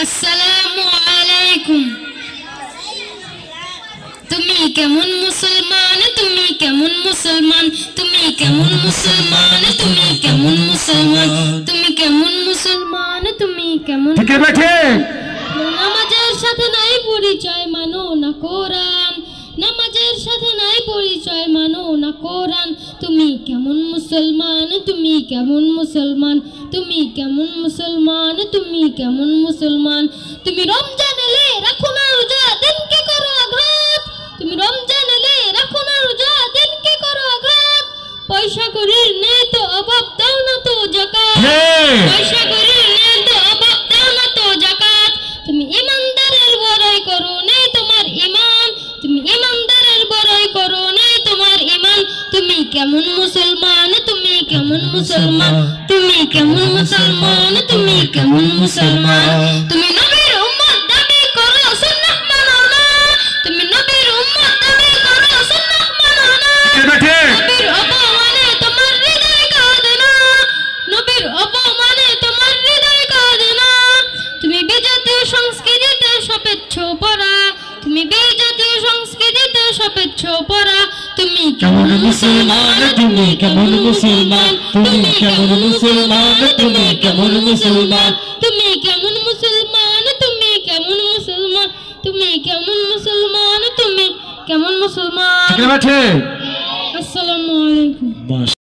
আসসালামু আলাইকুম। তুমি কেমন মুসলমান, তুমি কেমন মুসলমান, তুমি কেমন মুসলমান, তুমি কেমন মুসলমান, তুমি কেমন মুসলমান, তুমি কেমন নামাজের সাথে নাই পরিচয়, মানো না কোরআন। নামাজের সাথে নাই পরিচয়, মানো না কোরআন। তুমি কেমন মুসলমান, তুমি কেমন মুসলমান, তুমি কেমন মুসলমান, তুমি কেমন মুসলমান। তুমি রমজান এলে রাখো না রোজা, দিনকে করো আঘাত। তুমি রমজান এলে রাখো না রোজা, দিনকে করো আঘাত। পয়সা করির নেই তো অভাব, দাও না তো যাকাত। পয়সা করির নেই তো অভাব, দাও না তো যাকাত। তুমি ইমানদারের বড়াই করো, নেই তোমার ঈমান। তুমি ইমানদারের বড়াই করো, নেই তোমার ঈমান। তুমি কেমন মুসলমান, তুমি কেমন মুসলমান, তুমি কেমন মুসলমান, তুমি কেমন মুসলমান। তুমি নবীর উম্মত দাবি করো, সুন্নাহ মানো না। তুমি নবীর উম্মত দাবি করো, সুন্নাহ মানো না। নবীর অপমানে তোমার হৃদয় কাঁদে না। নবীর অপমানে তোমার হৃদয় কাঁদে না। তুমি বিজাতীয় সংস্কৃতিতে সাপেচ্ছ পড়া। তুমি বিজাতীয় সংস্কৃতিতে সাপেচ্ছ পড়া। তুমি কেমন মুসলমান, তুমি কেমন মুসলমান, তুমি কেমন মুসলমান, তুমি কেমন মুসলমান, তুমি কেমন মুসলমান, তুমি কেমন মুসলমান, তুমি কেমন মুসলমান, তুমি কেমন মুসলমান। আসসালামু আলাইকুম।